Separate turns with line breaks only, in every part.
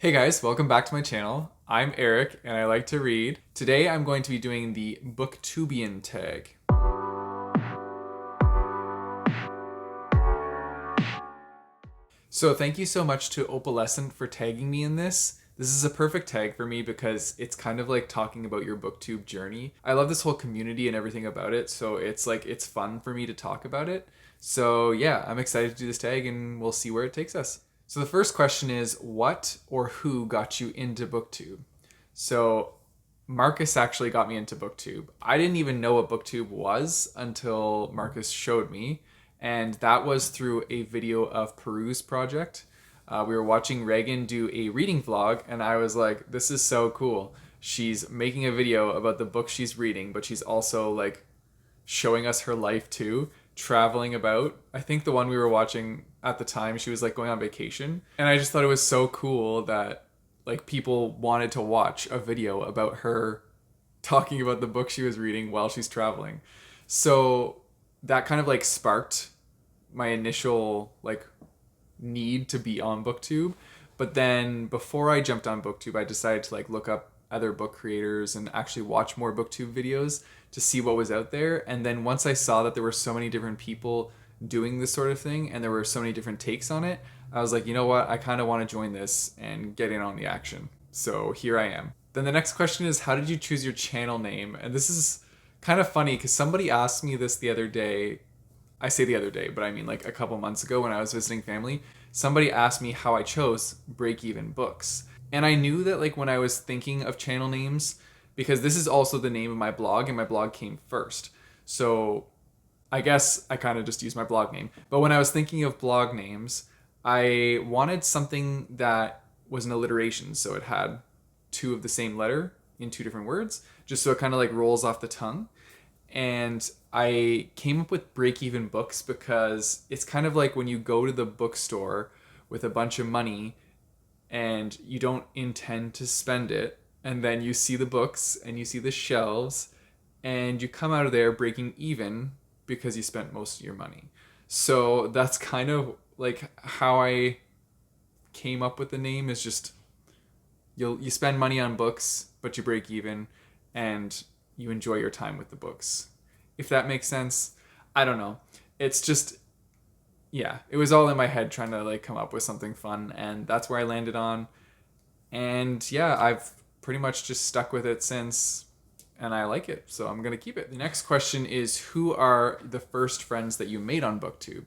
Hey guys, welcome back to my channel. I'm Eric and I like to read. Today I'm going to be doing the Booktubian tag. So thank you so much to Opalescent for tagging me in this. This is a perfect tag for me because it's kind of like talking about your booktube journey. I love this whole community and everything about it, so it's fun for me to talk about it. So yeah, I'm excited to do this tag and we'll see where it takes us. So the first question is, what or who got you into booktube? So Marcus actually got me into BookTube. I didn't even know what BookTube was until Marcus showed me, and that was through a video of Peru's project. We were watching Reagan do a reading vlog, and I was like, this is so cool. She's making a video about the book she's reading, but she's also like showing us her life too, traveling about. I think the one we were watching at the time, she was like going on vacation. And I just thought it was so cool that like people wanted to watch a video about her talking about the book she was reading while she's traveling. So that kind of like sparked my initial like need to be on BookTube. But then before I jumped on BookTube, I decided to like look up other book creators and actually watch more BookTube videos to see what was out there. And then once I saw that there were so many different people doing this sort of thing and there were so many different takes on it, I was like, you know what? I kind of want to join this and get in on the action. So here I am. Then the next question is, how did you choose your channel name? And this is kind of funny because somebody asked me this the other day. I say the other day, but I mean like a couple months ago when I was visiting family. Somebody asked me how I chose Breakeven Books. And I knew that like when I was thinking of channel names, because this is also the name of my blog and my blog came first. So I guess I kind of just used my blog name. But when I was thinking of blog names, I wanted something that was an alliteration. So it had two of the same letter in two different words, just so it kind of like rolls off the tongue. And I came up with Breakeven Books because it's kind of like when you go to the bookstore with a bunch of money and you don't intend to spend it, and then you see the books and you see the shelves and you come out of there breaking even because you spent most of your money. So that's kind of like how I came up with the name, is just you spend money on books but you break even and you enjoy your time with the books. If that makes sense. I don't know. It's just, yeah, it was all in my head trying to like come up with something fun, and that's where I landed on. And yeah, I've pretty much just stuck with it since, and I like it, so I'm gonna keep it. The next question is, who are the first friends that you made on BookTube?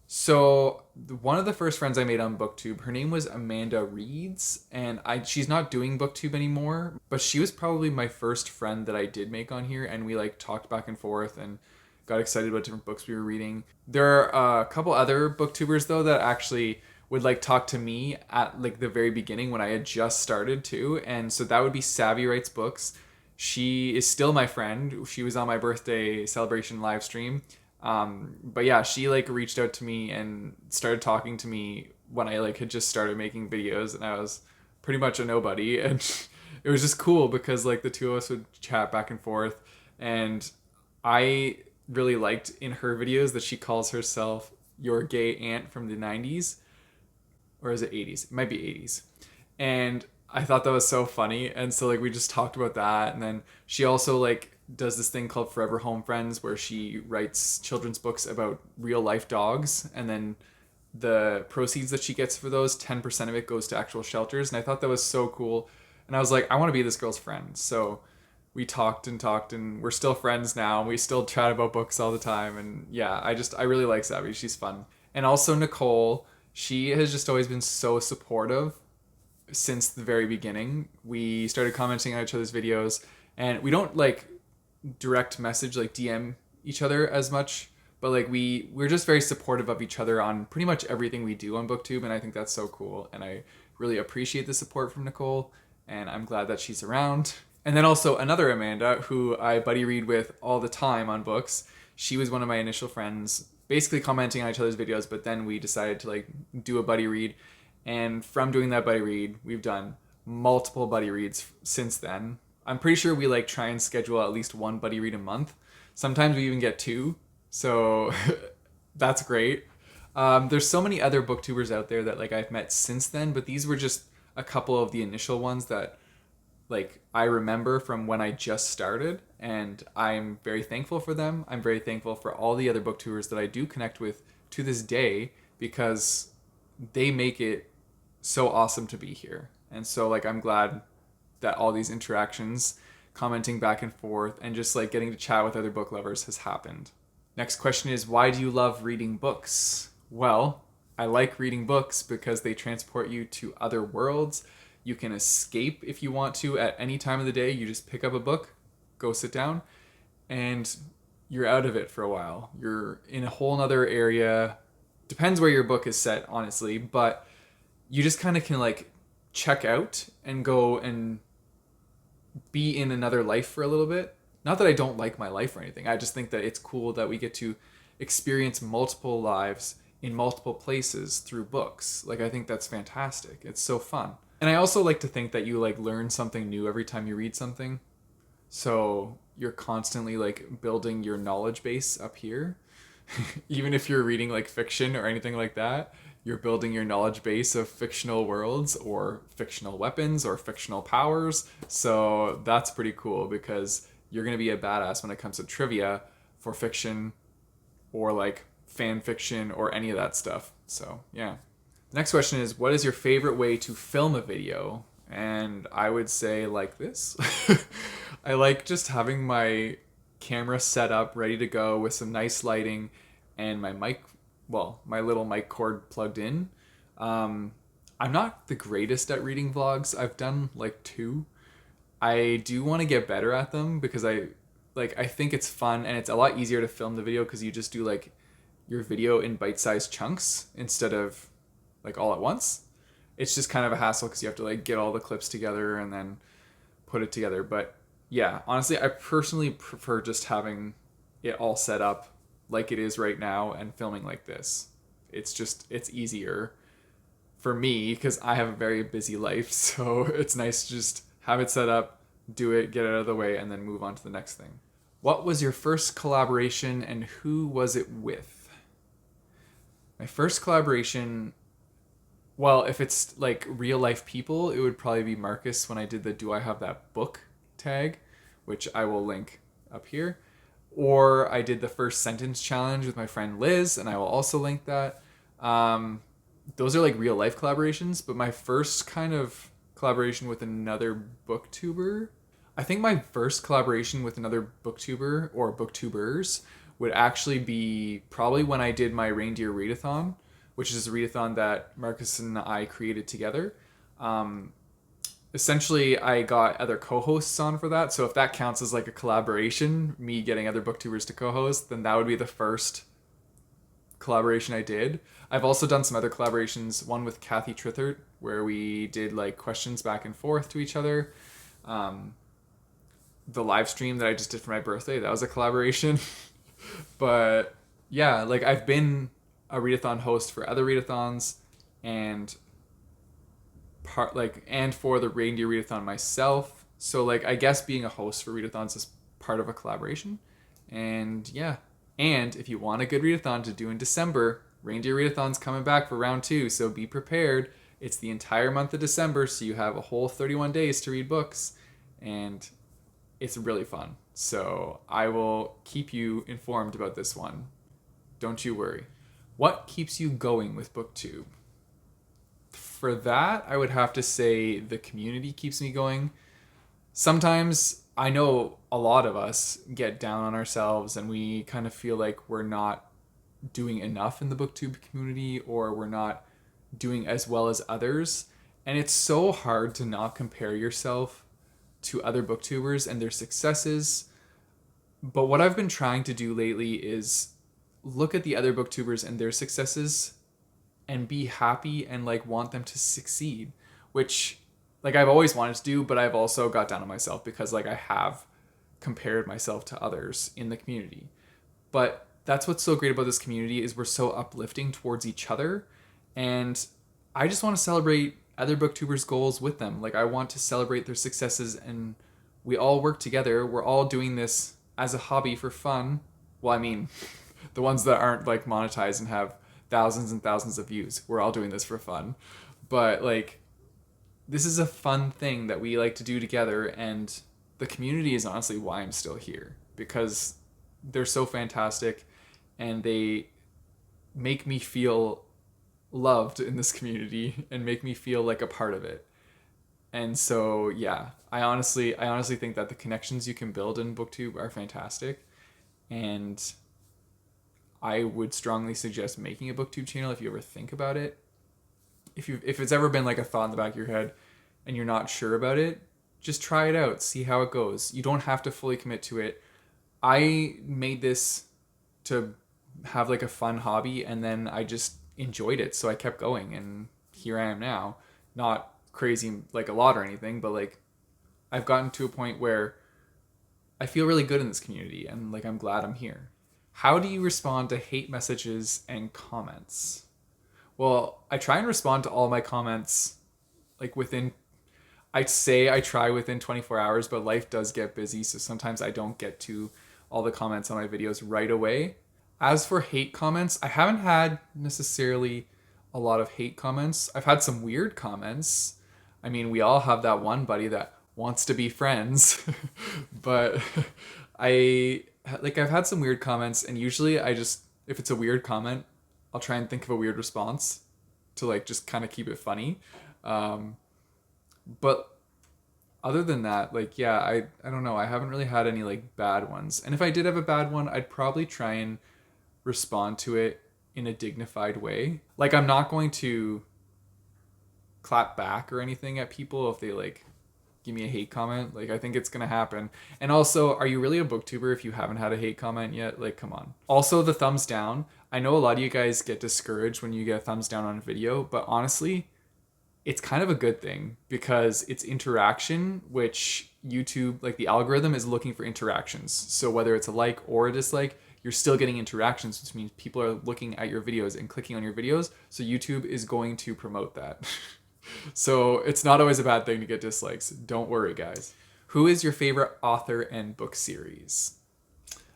So one of the first friends I made on BookTube, her name was Amanda Reeds, and she's not doing BookTube anymore, but she was probably my first friend that I did make on here, and we like talked back and forth and got excited about different books we were reading. There are a couple other booktubers though that actually would like talk to me at like the very beginning when I had just started too, and so that would be Savy Writes Books. She is still my friend. She was on my birthday celebration live stream. But yeah, she like reached out to me and started talking to me when I like had just started making videos and I was pretty much a nobody, and it was just cool because like the two of us would chat back and forth, and I really liked in her videos that she calls herself your gay aunt from the 90s, or is it 80s? It might be 80s. And I thought that was so funny, and so like we just talked about that. And then she also like does this thing called Forever Home Friends where she writes children's books about real life dogs, and then the proceeds that she gets for those, 10% of it goes to actual shelters. And I thought that was so cool, and I was like, I want to be this girl's friend. So we talked and talked, and we're still friends now, and we still chat about books all the time. And yeah, I really like Savvy. She's fun. And also Nicole, she has just always been so supportive since the very beginning. We started commenting on each other's videos, and we don't like direct message, like DM each other as much, but like we're just very supportive of each other on pretty much everything we do on BookTube, and I think that's so cool, and I really appreciate the support from Nicole, and I'm glad that she's around. And then also another Amanda, who I buddy read with all the time on books. She was one of my initial friends, basically commenting on each other's videos, but then we decided to like do a buddy read, and from doing that buddy read, we've done multiple buddy reads since then. I'm pretty sure we like try and schedule at least one buddy read a month. Sometimes we even get two, so that's great. There's so many other booktubers out there that like I've met since then, but these were just a couple of the initial ones that like I remember from when I just started, and I'm very thankful for them. I'm very thankful for all the other booktubers that I do connect with to this day, because they make it so awesome to be here. And so like I'm glad that all these interactions, commenting back and forth, and just like getting to chat with other book lovers has happened. Next question is, why do you love reading books? Well, I like reading books because they transport you to other worlds. You can escape if you want to at any time of the day. You just pick up a book, go sit down, and you're out of it for a while. You're in a whole nother area. Depends where your book is set, honestly, but you just kind of can like check out and go and be in another life for a little bit. Not that I don't like my life or anything. I just think that it's cool that we get to experience multiple lives in multiple places through books. Like, I think that's fantastic. It's so fun. And I also like to think that you like learn something new every time you read something. So you're constantly like building your knowledge base up here. Even if you're reading like fiction or anything like that, you're building your knowledge base of fictional worlds or fictional weapons or fictional powers. So that's pretty cool, because you're going to be a badass when it comes to trivia for fiction or like fan fiction or any of that stuff. So yeah. The next question is, what is your favorite way to film a video? And I would say like this. I like just having my camera set up, ready to go with some nice lighting and my mic, well, my little mic cord plugged in. I'm not the greatest at reading vlogs. I've done like 2. I do want to get better at them because I think it's fun, and it's a lot easier to film the video because you just do like your video in bite-sized chunks instead of like all at once. It's just kind of a hassle because you have to like get all the clips together and then put it together. But yeah, honestly, I personally prefer just having it all set up like it is right now and filming like this. It's easier for me because I have a very busy life. So it's nice to just have it set up, do it, get it out of the way, and then move on to the next thing. What was your first collaboration and who was it with? My first collaboration, well, if it's like real life people, it would probably be Marcus when I did the Do I Have That Book tag, which I will link up here. Or I did the first sentence challenge with my friend Liz, and I will also link that. Those are like real life collaborations, but my first kind of collaboration with another booktuber, I think my first collaboration with another booktuber or booktubers would actually be probably when I did my reindeer readathon, which is a readathon that Marcus and I created together. Essentially, I got other co-hosts on for that. So if that counts as like a collaboration, me getting other booktubers to co-host, then that would be the first collaboration I did. I've also done some other collaborations, one with Kathy Trithert, where we did like questions back and forth to each other. The live stream that I just did for my birthday, that was a collaboration. But yeah, like I've been a readathon host for other readathons, and and for the reindeer readathon myself. So like I guess being a host for readathons is part of a collaboration. And yeah. And if you want a good readathon to do in December, reindeer readathon's coming back for round 2, so be prepared. It's the entire month of December, so you have a whole 31 days to read books, and it's really fun. So I will keep you informed about this one. Don't you worry. What keeps you going with BookTube? For that, I would have to say the community keeps me going. Sometimes I know a lot of us get down on ourselves and we kind of feel like we're not doing enough in the BookTube community, or we're not doing as well as others. And it's so hard to not compare yourself to other booktubers and their successes. But what I've been trying to do lately is look at the other booktubers and their successes and be happy and like want them to succeed, which like I've always wanted to do, but I've also got down on myself because like I have compared myself to others in the community. But that's what's so great about this community is we're so uplifting towards each other, and I just want to celebrate other booktubers' goals with them. Like I want to celebrate their successes, and we all work together. We're all doing this as a hobby for fun. Well, I mean, the ones that aren't like monetized and have thousands and thousands of views, we're all doing this for fun. But like this is a fun thing that we like to do together, and the community is honestly why I'm still here, because they're so fantastic and they make me feel loved in this community and make me feel like a part of it. And so yeah, I honestly think that the connections you can build in BookTube are fantastic, and I would strongly suggest making a BookTube channel if you ever think about it. If it's ever been like a thought in the back of your head and you're not sure about it, just try it out, see how it goes. You don't have to fully commit to it. I made this to have like a fun hobby, and then I just enjoyed it, so I kept going, and here I am now. Not crazy like a lot or anything, but like I've gotten to a point where I feel really good in this community, and like I'm glad I'm here. How do you respond to hate messages and comments? Well, I try and respond to all my comments like within, I'd say I try within 24 hours, but life does get busy, so sometimes I don't get to all the comments on my videos right away. As for hate comments, I haven't had necessarily a lot of hate comments. I've had some weird comments. I mean, we all have that one buddy that wants to be friends. But I've had some weird comments, and usually I just, if it's a weird comment, I'll try and think of a weird response to like just kind of keep it funny. But other than that, like, yeah, I don't know. I haven't really had any like bad ones. And if I did have a bad one, I'd probably try and respond to it in a dignified way. Like, I'm not going to clap back or anything at people if they like give me a hate comment. Like, I think it's gonna happen. And also, are you really a booktuber if you haven't had a hate comment yet? Like, come on. Also, the thumbs down. I know a lot of you guys get discouraged when you get a thumbs down on a video, but honestly, it's kind of a good thing because it's interaction, which YouTube, like the algorithm, is looking for interactions. So whether it's a like or a dislike, you're still getting interactions, which means people are looking at your videos and clicking on your videos. So YouTube is going to promote that. So it's not always a bad thing to get dislikes. Don't worry, guys. Who is your favorite author and book series?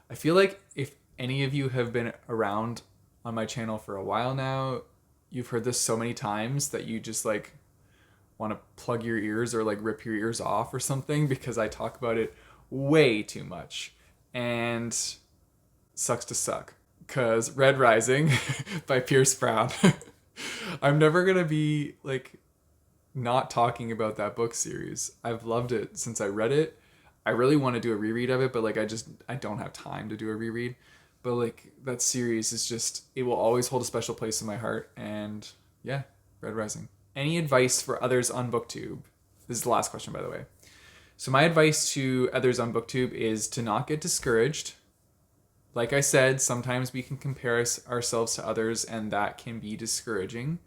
I feel like if any of you have been around on my channel for a while now, you've heard this so many times that you just like want to plug your ears or like rip your ears off or something, because I talk about it way too much. And sucks to suck, because Red Rising by Pierce Brown. I'm never gonna be like not talking about that book series. I've loved it since I read it. I really want to do a reread of it, but like I don't have time to do a reread. But like that series is just, it will always hold a special place in my heart. And yeah, Red Rising. Any advice for others on BookTube? This is the last question, by the way. So my advice to others on BookTube is to not get discouraged. Like I said, sometimes we can compare ourselves to others, and that can be discouraging.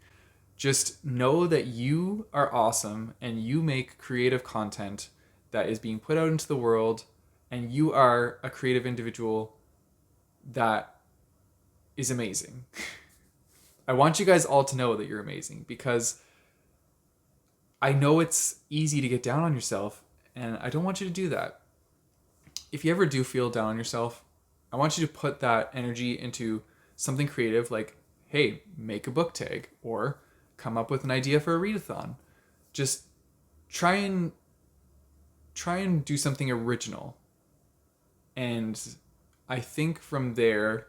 Just know that you are awesome and you make creative content that is being put out into the world, and you are a creative individual that is amazing. I want you guys all to know that you're amazing, because I know it's easy to get down on yourself, and I don't want you to do that. If you ever do feel down on yourself, I want you to put that energy into something creative, like, hey, make a book tag, or come up with an idea for a readathon. Just try and do something original. And I think from there,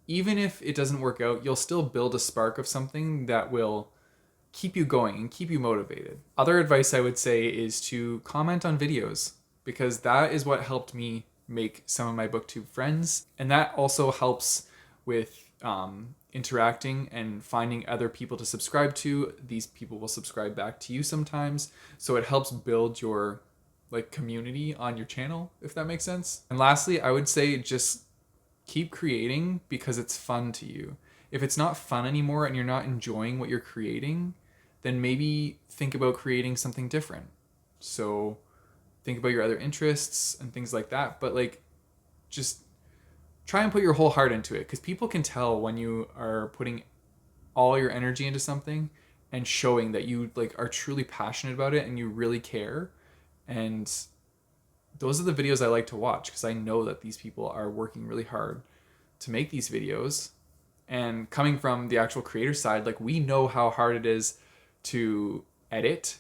even if it doesn't work out, you'll still build a spark of something that will keep you going and keep you motivated. Other advice I would say is to comment on videos, because that is what helped me make some of my BookTube friends. And that also helps with interacting and finding other people to subscribe to. These people will subscribe back to you sometimes. So it helps build your like community on your channel, if that makes sense. And lastly, I would say just keep creating because it's fun to you. If it's not fun anymore and you're not enjoying what you're creating, then maybe think about creating something different. So think about your other interests and things like that. But like, just try and put your whole heart into it, because people can tell when you are putting all your energy into something and showing that you like are truly passionate about it and you really care. And those are the videos I like to watch, because I know that these people are working really hard to make these videos. And coming from the actual creator side, like, we know how hard it is to edit,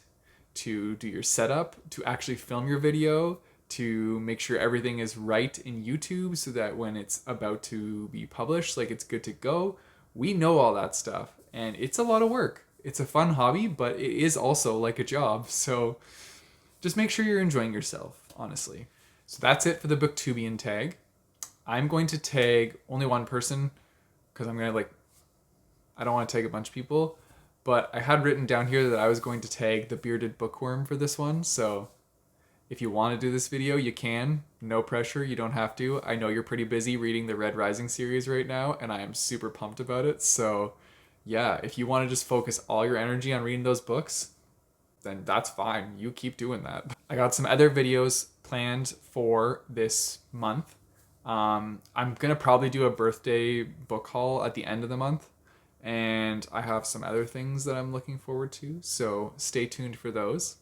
to do your setup, to actually film your video, to make sure everything is right in YouTube so that when it's about to be published, like it's good to go. We know all that stuff, and it's a lot of work. It's a fun hobby, but it is also like a job. So just make sure you're enjoying yourself, honestly. So that's it for the Booktubian tag. I'm going to tag only one person because I don't want to tag a bunch of people, but I had written down here that I was going to tag the bearded bookworm for this one. So if you want to do this video, you can. No pressure, you don't have to. I know you're pretty busy reading the Red Rising series right now, and I am super pumped about it. So yeah, if you want to just focus all your energy on reading those books, then that's fine. You keep doing that. I got some other videos planned for this month. I'm gonna probably do a birthday book haul at the end of the month, and I have some other things that I'm looking forward to, so stay tuned for those.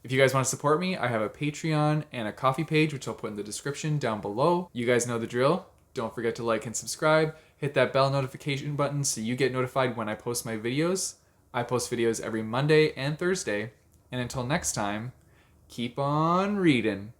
If you guys want to support me, I have a Patreon and a Coffee page, which I'll put in the description down below. You guys know the drill. Don't forget to like and subscribe. Hit that bell notification button so you get notified when I post my videos. I post videos every Monday and Thursday. And until next time, keep on reading.